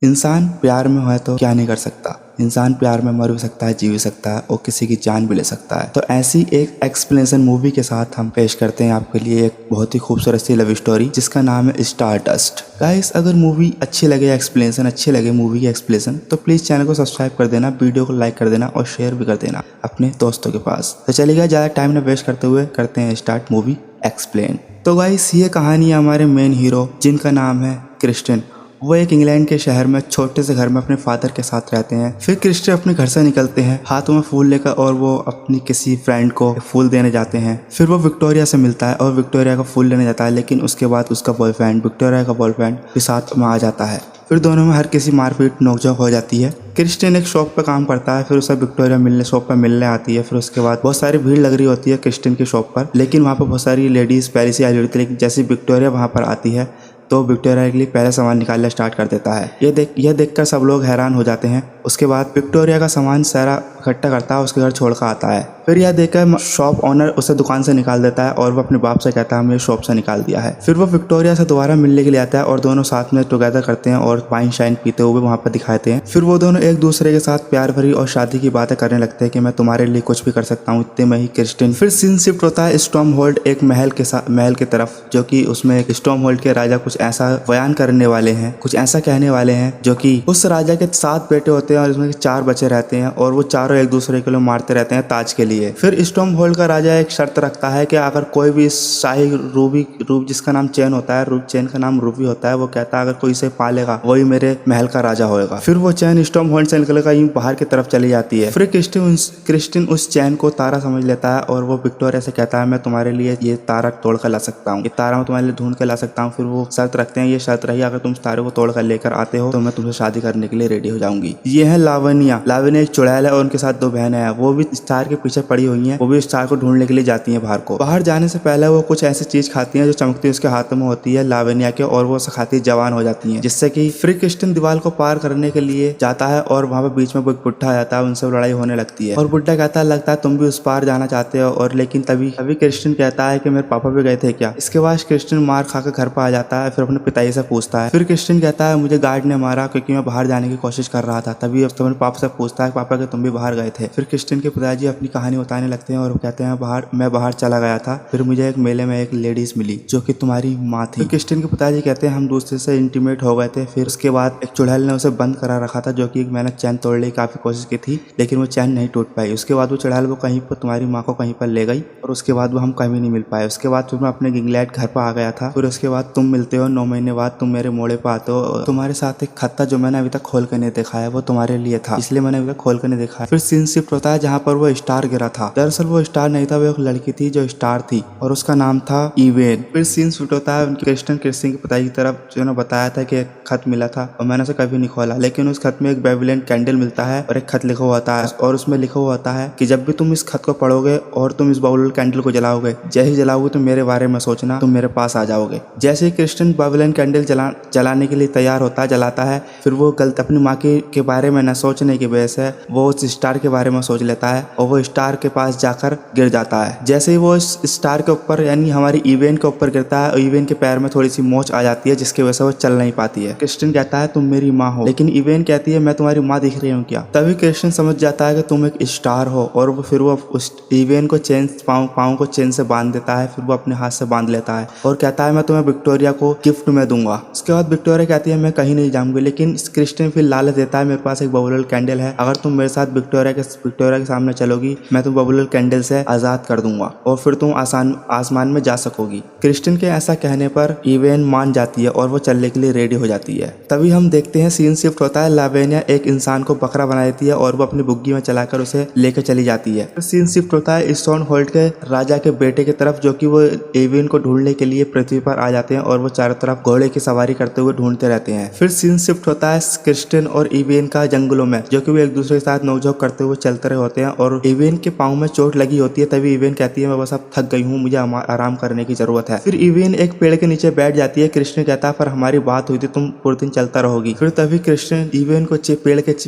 इंसान प्यार में है तो क्या नहीं कर सकता। इंसान प्यार में मर भी सकता है, जी भी सकता है और किसी की जान भी ले सकता है। तो ऐसी एक एक्सप्लेनेशन मूवी के साथ हम पेश करते हैं आपके लिए एक बहुत ही खूबसूरत सी लव स्टोरी जिसका नाम है स्टारडस्ट। गाइस, अगर मूवी अच्छी लगे, एक्सप्लेनेशन अच्छी लगे मूवी की एक्सप्लेनेशन, तो प्लीज चैनल को सब्सक्राइब कर देना, वीडियो को लाइक कर देना और शेयर भी कर देना अपने दोस्तों के पास। तो चलिए ज़्यादा टाइम न वेस्ट करते हुए करते हैं स्टार्ट मूवी एक्सप्लेन। तो गाइस, ये कहानी है हमारे मेन हीरो जिनका नाम है क्रिस्टियन। वो एक इंग्लैंड के शहर में छोटे से घर में अपने फादर के साथ रहते हैं। फिर क्रिस्टियन अपने घर से निकलते हैं हाथों में फूल लेकर और वो अपनी किसी फ्रेंड को फूल देने जाते हैं। फिर वो विक्टोरिया से मिलता है और विक्टोरिया का फूल लेने जाता है, लेकिन उसके बाद उसका बॉयफ्रेंड, विक्टोरिया का बॉयफ्रेंड भी साथ में आ जाता है। फिर दोनों में हर किसी मारपीट नोकझोंक हो जाती है। क्रिस्टियन एक शॉप पर काम करता है, फिर उसे विक्टोरिया शॉप पर मिलने आती है। फिर उसके बाद बहुत सारी भीड़ लग रही होती है क्रिस्टियन की शॉप पर, लेकिन वहाँ पर बहुत सारी लेडीज पहले से आई होती है। लेकिन जैसे विक्टोरिया वहाँ पर आती है तो विक्टोरिया के लिए पहला सामान निकालना स्टार्ट कर देता है। यह देखकर सब लोग हैरान हो जाते हैं। उसके बाद विक्टोरिया का सामान सारा इकट्ठा करता है, उसके घर छोड़कर आता है। फिर यह देखकर शॉप ओनर उसे दुकान से निकाल देता है और वो अपने बाप से कहता है हमें शॉप से निकाल दिया है। फिर वो विक्टोरिया से दोबारा मिलने के लिए आता है और दोनों साथ में टुगेदर करते हैं और वाइन शाइन पीते हुए वहाँ पर दिखाते हैं। फिर वो दोनों एक दूसरे के साथ प्यार भरी और शादी की बातें करने लगते हैं कि मैं तुम्हारे लिए कुछ भी कर सकता हूँ। इतने में ही क्रिस्टियन फिर सीन शिफ्ट होता है स्टॉर्महोल्ड एक महल की तरफ, जो कि उसमें एक स्टॉर्महोल्ड के राजा कुछ ऐसा बयान करने वाले हैं, कुछ ऐसा कहने वाले हैं जो कि उस राजा के 7 बेटे होते हैं और इसमें 4 बच्चे रहते हैं और वो चारों एक दूसरे के लिए मारते रहते हैं ताज के लिए। फिर स्टॉर्महोल्ड का राजा एक शर्त रखता है कि अगर कोई भी शाही रूबी जिसका नाम चैन होता है, चैन का नाम रूबी होता है, वो कहता है अगर कोई इसे पालेगा वही मेरे महल का राजा होएगा। फिर वो चैन स्टॉर्महोल्ड से निकलकर यूं बाहर की तरफ चली जाती है। फिर क्रिस्टियन उस चैन को तारा समझ लेता है और वो विक्टोरिया से कहता है मैं तुम्हारे लिए ये तारा तोड़ कर ला सकता हूँ, ये तारा मैं तुम्हारे लिए ढूंढ कर ला सकता हूँ। फिर वो शर्त रखते हैं, ये शर्त रही अगर तुम तारे को तोड़ कर लेकर आते हो तो मैं तुमसे शादी करने के लिए रेडी हो जाऊंगी। ये है लावनिया। लावनिया एक चुड़ैल है और उनके साथ 2 बहनें हैं। वो भी स्टार के पीछे पड़ी हुई हैं, वो भी स्टार को ढूंढने के लिए जाती हैं बाहर को। बाहर जाने से पहले वो कुछ ऐसी चीज खाती हैं जो चमकती उसके हाथों में होती है लावनिया के, और वो खाती जवान हो जाती है, जिससे कि फिर क्रिस्टियन दीवार को पार करने के लिए जाता है और वहाँ पे बीच में कोई बुढ़ा आ जाता है, उनसे लड़ाई होने लगती है और बुढ़ा कहता है लगता है तुम भी उस पार जाना चाहते हो। और लेकिन तभी क्रिस्टियन कहता है कि मेरे पापा भी गए थे क्या। इसके बाद क्रिस्टियन मार खाकर घर पर आ जाता है। फिर अपने पिताजी से पूछता है। फिर क्रिस्टियन कहता है मुझे गार्ड ने मारा क्योंकि मैं बाहर जाने की कोशिश कर रहा था। तभी अपने पापा से पूछता है पापा कि तुम भी बाहर गए थे। फिर क्रिस्टियन के पिताजी अपनी कहानी बताने लगते हैं और वो कहते हैं मैं बाहर चला गया था, फिर मुझे एक मेले में एक लेडीज मिली जो कि तुम्हारी माँ थी। फिर क्रिस्टियन के पिताजी कहते हैं हम दूसरे से इंटीमेट हो गए थे। फिर उसके बाद एक चुड़ैल ने उसे बंद करा रखा था, जो कि मैंने चैन तोड़ने की काफी कोशिश की थी लेकिन वो चैन नहीं टूट पाई। उसके बाद वो चुड़ैल वो कहीं पर तुम्हारी माँ को कहीं पर ले गई और उसके बाद वो हम कहीं नहीं मिल पाए। उसके बाद फिर मैं अपने इंग्लैंड घर पर आ गया था। फिर उसके बाद तुम मिलते हो, 9 महीने बाद तुम मेरे मोड़े पर आते हो। तुम्हारे साथ एक खत था जो मैंने अभी तक खोल कर नहीं देखा है, वो तुम्हारे लिए था, इसलिए मैंने अभी तक खोल कर नहीं देखा है। फिर सीन शिफ्ट होता है जहाँ पर वो स्टार गिरा था। दरअसल वो स्टार नहीं था, वो एक लड़की थी जो स्टार थी और उसका नाम था इवेन। फिर सीन शिफ्ट होता है क्रिस्टियन के पिताजी की तरफ, जो बताया था कि एक खत मिला था और मैंने उसे कभी नहीं खोला, लेकिन उस खत में एक बेबीलोन कैंडल मिलता है और एक खत लिखा हुआ होता है और उसमें लिखा हुआ होता है कि जब भी तुम इस खत को पढ़ोगे और तुम इस बेबीलोन कैंडल को जलाओगे, जैसे ही जलाओगे तो मेरे बारे में सोचना, तुम मेरे पास आ जाओगे। जैसे ही क्रिस्टियन बेबीलोन कैंडल जलाने के लिए तैयार होता है, जलाता है, फिर वो गलत अपनी माँ के बारे में न सोचने की वजह से वो उस स्टार के बारे में सोच लेता है और वो स्टार के पास जाकर गिर जाता है। जैसे ही वो इस स्टार के ऊपर यानी हमारी इवेन के ऊपर गिरता है और इवेन के पैर में थोड़ी सी मोच आ जाती है जिसकी वजह से वो चल नहीं पाती है। क्रिस्टियन कहता है तुम मेरी माँ हो, लेकिन इवेन कहती है मैं तुम्हारी माँ दिख रही हूँ क्या। तभी क्रिस्टियन समझ जाता है कि तुम एक स्टार हो और फिर वो उस इवेन को पाँव को चेन से बांध देता है। फिर वो अपने हाथ से बांध लेता है और कहता है मैं तुम्हें विक्टोरिया को गिफ्ट में दूंगा। उसके बाद विक्टोरिया कहती है मैं कहीं नहीं जाऊंगी, लेकिन क्रिस्टियन फिर लालच देता है मेरे पास एक बेबीलोन कैंडल है, अगर तुम मेरे साथ विक्टोरिया के सामने चलोगी मैं तुम बेबीलोन कैंडल से आजाद कर दूंगा और फिर तुम आसमान में जा सकोगी। क्रिस्टियन के ऐसा कहने पर इवेन मान जाती है और वो चलने के लिए रेडी हो जाती है। तभी हम देखते हैं सीन शिफ्ट होता है, लावेनिया एक इंसान को बकरा बना देती है और वो अपनी बुग्गी में चलाकर उसे लेकर चली जाती है। सीन शिफ्ट होता है स्टॉर्महोल्ड के राजा के बेटे की तरफ, जो कि वो इवेन को ढूंढने के लिए पृथ्वी पर आ जाते हैं और वो चारों तरफ घोड़े की सवारी करते हुए ढूंढते रहते हैं। फिर सीन शिफ्ट होता है क्रिस्टियन और इवेन का जंगलों में, जो कि वो एक दूसरे के साथ नोकझोंक करते हुए चलते रहे होते हैं और इवेन के पाँव में चोट लगी होती है। तभी इवेन कहती है मैं बस अब थक गई हूँ, मुझे आराम करने की जरूरत है। फिर इवेन एक पेड़ के नीचे बैठ जाती है। क्रिस्टियन कहता है पर हमारी बात हुई थी, तुम पूरे दिन चलता रहोगी। फिर तभी क्रिस्टियन इवेन को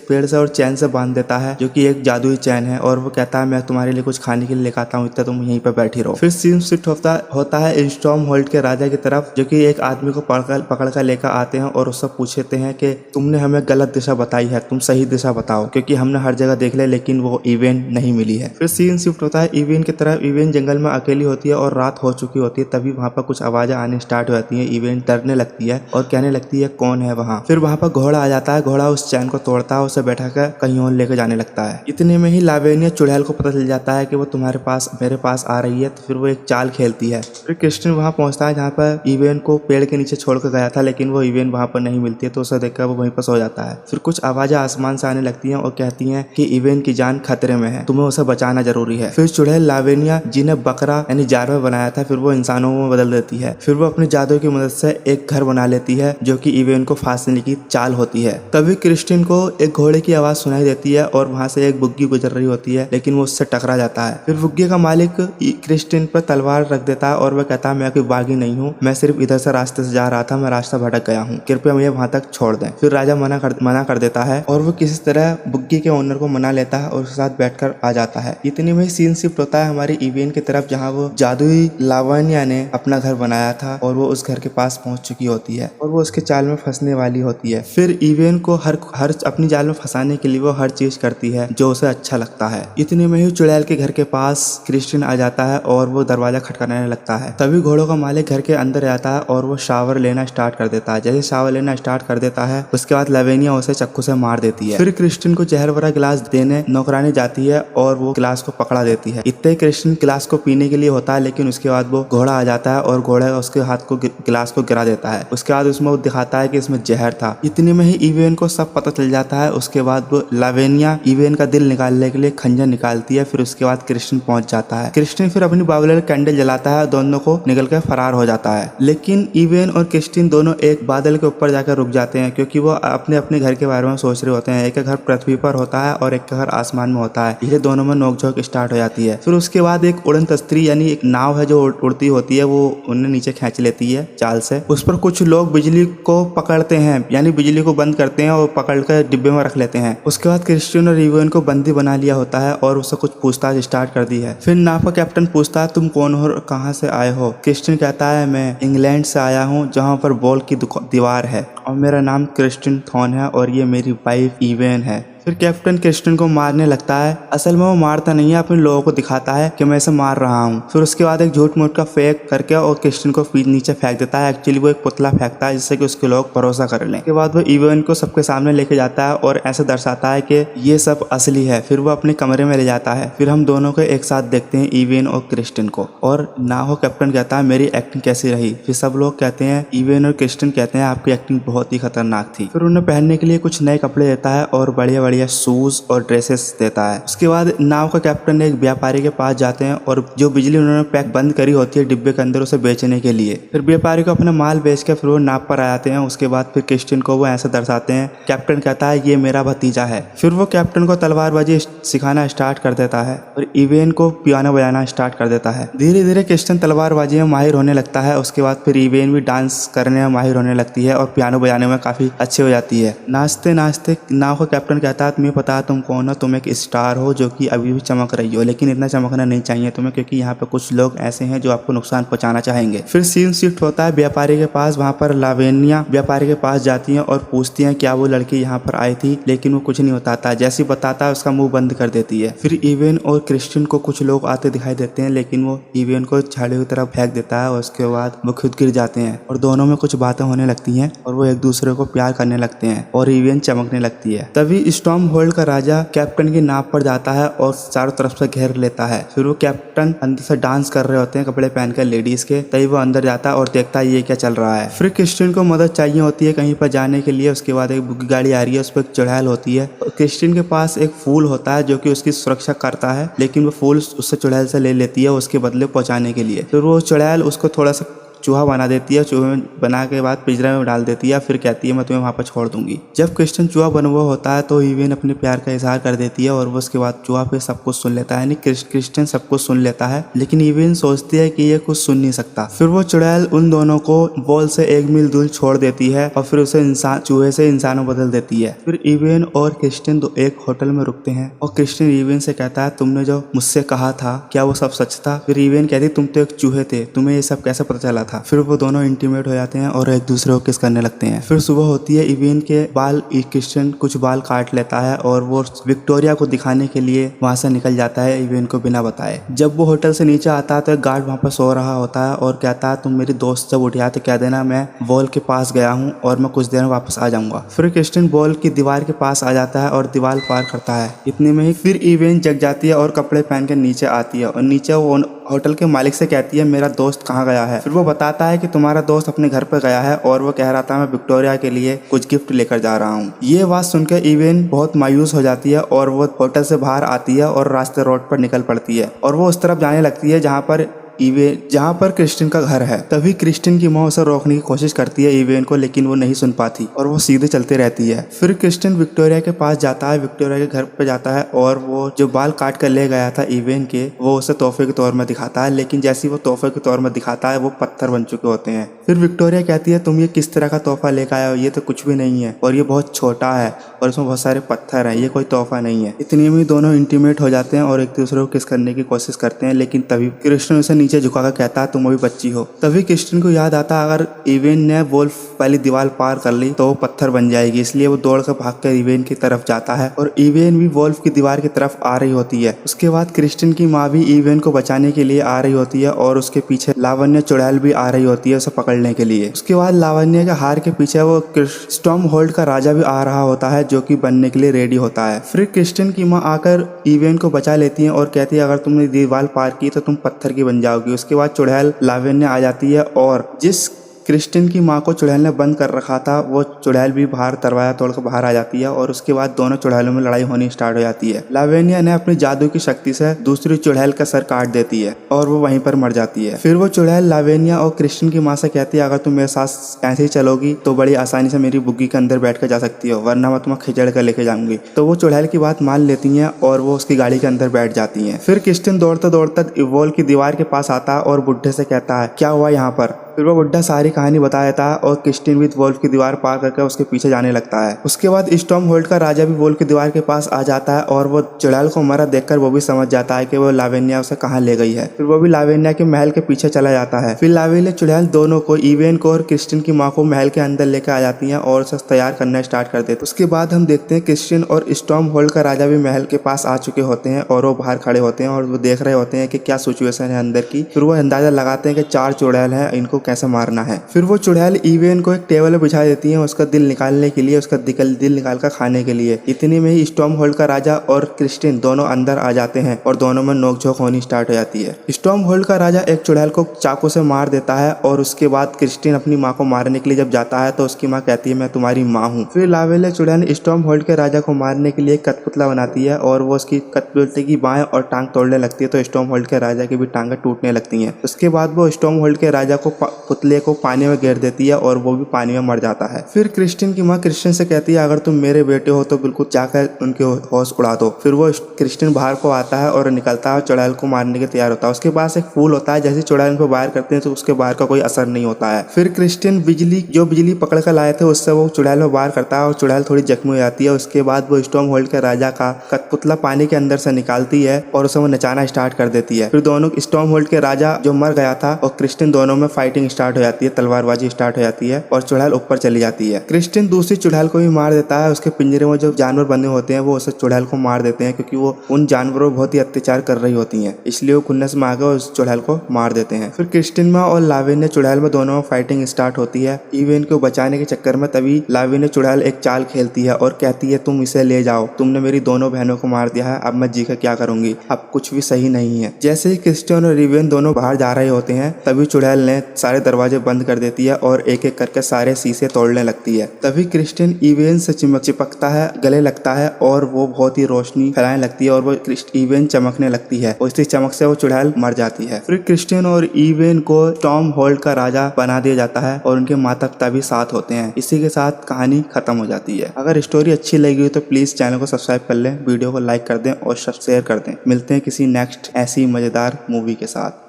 पेड़ से और चैन से बांध देता है, जो कि एक जादुई चैन है, और वो कहता है मैं तुम्हारे लिए कुछ खाने के लिए लेकर आता हूँ, इतना तुम यहीं पर बैठी रहो। फिर सीन शिफ्ट होता है स्टॉर्महोल्ड के राजा की तरफ, जो कि एक आदमी को पकड़ कर लेकर आते हैं और उससे पूछते हैं कि तुमने हमें गलत दिशा बताई है, तुम सही दिशा बताओ, क्योंकि हमने हर जगह देख लिया लेकिन वो इवेन नहीं मिली है। फिर सीन शिफ्ट होता है इवेन की तरफ। इवेन जंगल में अकेली होती है और रात हो चुकी होती है। तभी वहाँ पर कुछ आवाजें आने स्टार्ट हो जाती है। इवेन डरने लगती है और कहने लगती है कौन है वहाँ। फिर वहाँ पर घोड़ा आ जाता है। घोड़ा उस चैन को तोड़ता है, उसे बैठा कर कहीं और लेकर जाने लगता है। इतने में ही लावेनिया चुड़ैल को पता चल जाता है कि वो तुम्हारे पास मेरे पास आ रही है। तो फिर वो एक चाल खेलती है। फिर क्रिस्टियन वहाँ पहुँचता है जहाँ पर इवेन को पेड़ के नीचे छोड़कर गया था, लेकिन वो इवेन वहाँ पर नहीं मिलती है। तो उसे देखकर वो वहीं पर सो जाता है। फिर कुछ आवाजें आसमान से आने लगती हैं और कहती हैं कि इवेन की जान खतरे में है, तुम्हें उसे बचाना जरूरी है। फिर चुड़ैल लावेनिया जिन्हें बकरा यानी जानवर बनाया था, फिर वो इंसानों में बदल देती है। फिर वो अपने जादू की मदद से एक घर बना लेती है जो कि इवेन को फांसने की चाल होती है। तभी क्रिस्टियन को एक घोड़े की आवाज सुनाई देती है और वहाँ से एक बुग्गी गुजर रही होती है, लेकिन वो उससे टकरा जाता है। फिर बुग्गी का मालिक क्रिस्टियन पर तलवार रख देता है और वह कहता है मैं कोई बागी नहीं हूँ, मैं सिर्फ इधर से रास्ते से जा रहा था, मैं रास्ता भटक गया हूँ, कृपया मुझे वहाँ तक छोड़ दें। फिर राजा मना कर देता है और वो किसी तरह बुग्गी के ओनर को मना लेता है और उसके साथ बैठकर आ जाता है। इतनी में सीन शिफ्ट होता है हमारी इवेन की तरफ, जहाँ वो जादुई लावण्या ने अपना घर बनाया था और वो उस घर के पास पहुंच चुकी होती है और वो उसके जाल में फंसने वाली होती है। फिर इवेन को हर अपनी जाल में फंसाने के लिए वो हर चीज करती है जो उसे अच्छा लगता है। इतने में ही चुड़ैल के घर के पास क्रिस्टियन आ जाता है और वो दरवाजा खटखटाने लगता है। तभी घोड़ों का मालिक घर के अंदर आता है और वो शावर लेना स्टार्ट कर देता है। जैसे शावर लेना स्टार्ट कर देता है उसके बाद लावेनिया उसे चक्कू से मार देती है। फिर क्रिस्टियन को जहर भरा गिलास देने नौकरानी जाती है और वो गिलास को पकड़ा देती है। इतने क्रिस्टियन गिलास को पीने के लिए होता है, लेकिन उसके बाद वो घोड़ा आ जाता है और घोड़ा उसके हाथ को गिलास को गिरा देता है। उसके बाद उसमें वो दिखाता है कि इसमें जहर था। इतने में ही इवेन को सब पता चल जाता है। उसके बाद वो लावेनिया इवेन का दिल निकालने के लिए खंजर निकालती है। फिर उसके बाद क्रिस्टियन पहुंच जाता है। क्रिस्टियन फिर अपनी बाबुलर कैंडल जलाता है, दोनों को निकल कर फरार हो जाता है। लेकिन इवेन और क्रिस्टियन दोनों एक बादल के ऊपर जाकर रुक जाते हैं, क्योंकि वो अपने अपने घर के बारे में सोच रहे होते हैं। एक का घर पृथ्वी पर होता है और एक का घर आसमान में होता है। ये दोनों में नोकझोंक स्टार्ट हो जाती है। फिर उसके बाद एक उड़न तस्त्री यानी एक नाव है जो उड़ती होती है, वो उन्हें नीचे खींच लेती है चाल से। उस पर कुछ लोग बिजली को पकड़ते हैं, यानी बिजली को बंद करते हैं और पकड़कर डिब्बे में रख लेते हैं। उसके बाद क्रिस्टियन और इवेन को बंदी बना लिया होता है और उससे कुछ पूछताछ स्टार्ट कर दी है। फिर नाव का कैप्टन पूछता है तुम कौन हो और कहाँ से आए हो। क्रिस्टियन कहता है मैं इंग्लैंड से आया हूँ जहाँ पर बॉल की दीवार है और मेरा नाम क्रिस्टियन थॉन है और ये मेरी वाइफ इवेन है। फिर कैप्टन क्रिस्टियन को मारने लगता है। असल में वो मारता नहीं है, अपने लोगों को दिखाता है कि मैं इसे मार रहा हूँ। फिर उसके बाद एक झूठ मूठ का फेक करके और क्रिस्टियन को नीचे फेंक देता है। एक्चुअली वो एक पुतला फेंकता है जिससे कि उसके लोग भरोसा कर लें। के बाद वो इवेन को सबके सामने लेके जाता है और ऐसे दर्शाता है कि ये सब असली है। फिर वो अपने कमरे में ले जाता है। फिर हम दोनों को एक साथ देखते हैं, इवेन और क्रिस्टियन को। और ना हो कैप्टन कहता है मेरी एक्टिंग कैसी रही। फिर सब लोग कहते हैं, इवेन और क्रिस्टियन कहते हैं आपकी एक्टिंग बहुत ही खतरनाक थी। फिर उन्हें पहनने के लिए कुछ नए कपड़े देता है और बढ़िया बढ़िया शूज और ड्रेसेस देता है। उसके बाद नाव का कैप्टन एक व्यापारी के पास जाते हैं और जो बिजली उन्होंने पैक बंद करी होती है डिब्बे के अंदर, उसे बेचने के लिए। फिर व्यापारी को अपना माल बेच कर फिर वो नाव पर आ जाते हैं। उसके बाद फिर क्रिस्टियन को वो ऐसे दर्शाते हैं, कैप्टन कहता है ये मेरा भतीजा है। फिर वो कैप्टन को तलवारबाजी सिखाना स्टार्ट कर देता है और इवेन को पियानो बजाना स्टार्ट कर देता है। धीरे धीरे क्रिस्टियन तलवारबाजी में माहिर होने लगता है। उसके बाद फिर इवेन भी डांस करने में माहिर होने लगती है और पियानो बजाने में काफी अच्छी हो जाती है। नाचते नाचते नाव का कैप्टन कहता है तुम्हें पता है तुम कौन हो, तुम एक स्टार हो जो कि अभी भी चमक रही हो, लेकिन इतना चमकना नहीं चाहिए तुम्हें, क्योंकि यहाँ पे कुछ लोग ऐसे हैं जो आपको नुकसान पहुंचाना चाहेंगे। फिर सीन शिफ्ट होता है व्यापारी के पास। वहाँ पर लावेनिया व्यापारी के पास जाती है और पूछती है क्या वो लड़की यहाँ पर आई थी, लेकिन वो कुछ नहीं बताता। जैसे ही बताता है उसका मुंह बंद कर देती है। फिर इवेन और क्रिस्टियन को कुछ लोग आते दिखाई देते हैं, लेकिन वो इवेन को झाड़ी की तरफ फेंक देता है और उसके बाद वो खुद गिर जाते हैं और दोनों में कुछ बातें होने लगती हैं और वो एक दूसरे को प्यार करने लगते हैं और इवेन चमकने लगती है। तभी स्टॉर्म होल्ड का राजा कैप्टन की नाव पर जाता है और चारों तरफ से घेर लेता है। फिर वो कैप्टन अंदर से डांस कर रहे होते हैं कपड़े पहनकर लेडीज के। तभी वो अंदर जाता है और देखता है ये क्या चल रहा है। फिर क्रिस्टियन को मदद चाहिए होती है कहीं पर जाने के लिए। उसके बाद एक बुग्गी गाड़ी आ रही है, उस पर एक चुड़ैल होती है। क्रिस्टियन के पास एक फूल होता है जो कि उसकी सुरक्षा करता है, लेकिन वो फूल उससे चुड़ैल से ले लेती है उसके बदले पहुंचाने के लिए। फिर वो चुड़ैल उसको थोड़ा सा चूहा बना देती है। चूहे बना के बाद पिंजरे में डाल देती है। फिर कहती है मैं तुम्हें वहाँ पर छोड़ दूंगी। जब क्रिस्टियन चूहा बना हुआ होता है तो इवेन अपने प्यार का इजहार कर देती है और वो उसके बाद चूहा फिर सब कुछ सुन लेता है, यानी क्रिस्टियन सब कुछ सुन लेता है, लेकिन इवेन सोचती है कि ये कुछ सुन नहीं सकता। फिर वो चुड़ैल उन दोनों को बॉल से 1 मील दूर छोड़ देती है और फिर उसे चूहे से इंसानों बदल देती है। फिर इवेन और क्रिस्टियन एक होटल में रुकते हैं और क्रिस्टियन इवेन से कहता है तुमने जो मुझसे कहा था क्या वो सब सच था। फिर इवेन कहती तुम तो एक चूहे थे, तुम्हें ये सब कैसे पता चला था। फिर वो दोनों इंटीमेट हो जाते हैं और एक दूसरे को किस करने लगते हैं। फिर सुबह होती है, इवेन के बाल क्रिस्टियन कुछ बाल काट लेता है और वो विक्टोरिया को दिखाने के लिए वहां से निकल जाता है इवेन को बिना बताए। जब वो होटल से नीचे आता है तो एक गार्ड वहां पर सो रहा होता है और कहता है तुम मेरी दोस्त जब उठा तो कह देना मैं वॉल के पास गया हूँ और मैं कुछ देर में वापस आ जाऊंगा। फिर क्रिस्टियन वॉल की दीवार के पास आ जाता है और दीवार पार करता है। इतने में ही फिर इवेन जग जाती है और कपड़े पहन के नीचे आती है और नीचे वो होटल के मालिक से कहती है मेरा दोस्त कहाँ गया है। फिर वो बताता है कि तुम्हारा दोस्त अपने घर पर गया है और वो कह रहा था मैं विक्टोरिया के लिए कुछ गिफ्ट लेकर जा रहा हूँ। ये बात सुनकर इवेन बहुत मायूस हो जाती है और वो होटल से बाहर आती है और रास्ते रोड पर निकल पड़ती है और वो उस तरफ जाने लगती है जहाँ पर क्रिस्टियन का घर है। तभी क्रिस्टियन की माँ उसे रोकने की कोशिश करती है इवेन को, लेकिन वो नहीं सुन पाती और वो सीधे चलते रहती है। फिर क्रिस्टियन विक्टोरिया के पास जाता है, विक्टोरिया के घर पे जाता है और वो जो बाल काट कर ले गया था इवेन के वो उसे तोहफे के तौर में दिखाता है, लेकिन जैसे ही वो तोहफे के तौर में दिखाता है वो पत्थर बन चुके होते हैं। फिर विक्टोरिया कहती है तुम ये किस तरह का तोहफा लेकर आए हो, ये तो कुछ भी नहीं है और ये बहुत छोटा है और इसमें बहुत सारे पत्थर हैं, ये कोई तोहफा नहीं है। इतने में दोनों इंटीमेट हो जाते हैं और एक दूसरे को किस करने की कोशिश करते हैं, लेकिन तभी क्रिस्टियन उसे नीचे झुकाकर कहता है तुम अभी बच्ची हो। तभी क्रिस्टियन को याद आता अगर इवेन ने वोल्फ वाली दीवार पार कर ली तो वो पत्थर बन जाएगी, इसलिए वो दौड़ कर भागकर इवेन की तरफ जाता है और इवेन भी वोल्फ की दीवार की तरफ आ रही होती है। उसके बाद क्रिस्टियन की माँ भी इवेन को बचाने के लिए आ रही होती है और उसके पीछे लावण्य चुड़ैल भी आ रही होती है उसे पकड़ने के लिए। उसके बाद लावण्य के हार के पीछे वो स्टॉर्म होल्ड का राजा भी आ रहा होता है जो कि बनने के लिए रेडी होता है। फिर क्रिस्टियन की माँ आकर इवेन को बचा लेती है और कहती है अगर तुमने दीवार पार की तो तुम पत्थर की बन जाओगी। उसके बाद चुड़ैल लावण्य आ जाती है और जिस क्रिस्टियन की माँ को चुड़ैल ने बंद कर रखा था वो चुड़ैल भी बाहर दरवाजा तोड़कर बाहर आ जाती है और उसके बाद दोनों चुड़ैलों में लड़ाई होनी स्टार्ट हो जाती है। लावण्य ने अपनी जादू की शक्ति से दूसरी चुड़ैल का सर काट देती है और वो वहीं पर मर जाती है। फिर वो चुड़ैल लावण्य और क्रिस्टियन की माँ से कहती है अगर तुम मेरे साथ ऐसे ही चलोगी तो बड़ी आसानी से मेरी बुग्गी के अंदर बैठ कर जा सकती हो, वरना मैं तुम्हें खिचड़ कर लेके जाऊंगी। तो वो चुड़ैल की बात मान लेती है और वो उसकी गाड़ी के अंदर बैठ जाती है। फिर क्रिस्टियन दौड़ता दौड़ता वॉल की दीवार के पास आता है और बुढ़े से कहता है क्या हुआ यहाँ पर। फिर वो बुढ़ा सारी कहानी बता देता है और क्रिस्टियन भी वोल्फ की दीवार पार करके उसके पीछे जाने लगता है। उसके बाद स्टॉर्म होल्ड का राजा भी वोल्फ की दीवार के पास आ जाता है और वो चुड़ैल को मरा देखकर वो भी समझ जाता है कि वो लावण्य उसे कहाँ ले गई है। फिर वो भी लावण्य के महल के पीछे चला जाता है। फिर लावण्य चुड़ैल दोनों को इवेन को और क्रिस्टियन की माँ को महल के अंदर लेकर आ जाती है और उसे तैयार करना स्टार्ट कर देते। उसके बाद हम देखते हैं क्रिस्टियन और स्टॉर्म होल्ड का राजा भी महल के पास आ चुके होते हैं और वो बाहर खड़े होते हैं और वो देख रहे होते हैं कि क्या सिचुएशन है अंदर की। फिर वो अंदाजा लगाते हैं कि 4 चुड़ैल है, इनको कैसे मारना है। फिर वो चुड़ैल इवेन को एक टेबल पर बिछा देती है उसका दिल निकालने के लिए, उसका दिल निकाल कर खाने के लिए। इतने में ही स्टॉर्म होल्ड का राजा और क्रिस्टियन दोनों अंदर आ जाते हैं और दोनों में नोकझोंक होनी स्टार्ट हो जाती है। स्टॉर्म होल्ड का राजा एक चुड़ैल को चाकू से मार देता है और उसके बाद क्रिस्टियन अपनी माँ को मारने के लिए जब जाता है तो उसकी माँ कहती है मैं तुम्हारी माँ हूँ। फिर लावेले चुड़ैल स्टॉर्म होल्ड के राजा को मारने के लिए कठपुतला बनाती है और वो उसकी कठपुतले की बाएं और टांग तोड़ने लगती है तो स्टॉर्म होल्ड के राजा की भी टांगें टूटने लगती हैं। उसके बाद वो स्टॉर्म होल्ड के राजा को पुतले को पानी में गिर देती है और वो भी पानी में मर जाता है। फिर क्रिस्टियन की माँ क्रिस्टियन से कहती है अगर तुम मेरे बेटे हो तो बिल्कुल जाकर उनके होश उड़ा दो। फिर वो क्रिस्टियन बाहर को आता है और निकलता है, चुड़ैल को मारने के तैयार होता है। उसके पास एक फूल होता है, जैसे चुड़ैल को बाहर करते हैं तो उसके बाहर का कोई असर नहीं होता है। फिर क्रिस्टियन बिजली पकड़ कर लाए थे उससे वो चुड़ैल को बाहर करता है और चुड़ैल थोड़ी जख्मी हो जाती है। उसके बाद वो स्टॉर्म होल्ड के राजा का कठपुतला पानी के अंदर से निकालती है और उसे वो नचाना स्टार्ट कर देती है। फिर दोनों स्टॉर्म होल्ड के राजा जो मर गया था और क्रिस्टियन दोनों में फाइटिंग स्टार्ट हो जाती है, तलवारबाजी स्टार्ट हो जाती है और चुड़ैल ऊपर चली जाती है। क्रिस्टियन दूसरी चुड़ैल को भी मार देता है। उसके पिंजरे में जो जानवर बंधे होते हैं वो उस चुड़ैल को मार देते हैं क्योंकि वो उन जानवरों बहुत ही अत्याचार कर रही होती हैं, इसलिए वो खुन्नस में आकर उस चुड़ैल को मार देते हैं। फिर क्रिस्टियन माँ और लावण्य चुड़ैल में दोनों में फाइटिंग स्टार्ट होती है। इवेन को बचाने के चक्कर में तभी लावण्य चुड़ैल एक चाल खेलती है और कहती है तुम इसे ले जाओ, तुमने मेरी दोनों बहनों को मार दिया है, अब मैं जी कर क्या करूंगी, अब कुछ भी सही नहीं है। जैसे ही क्रिस्टियन और इवेन दोनों बाहर जा रहे होते हैं तभी चुड़ैल ने सारे दरवाजे बंद कर देती है और एक एक करके सारे शीशे तोड़ने लगती है। तभी क्रिस्टियन इवेन से चिपकता है, गले लगता है और वो बहुत ही रोशनी फैलाने लगती है और वो इवेन चमकने लगती है और इसी चमक से वो चुड़ैल मर जाती है। फिर क्रिस्टियन और इवेन को स्टॉर्म होल्ड का राजा बना दिया जाता है और उनके माता पिता भी साथ होते हैं। इसी के साथ कहानी खत्म हो जाती है। अगर स्टोरी अच्छी लगी हो तो प्लीज चैनल को सब्सक्राइब कर लें, वीडियो को लाइक कर दें और शेयर कर दें। मिलते हैं किसी नेक्स्ट ऐसी मजेदार मूवी के साथ।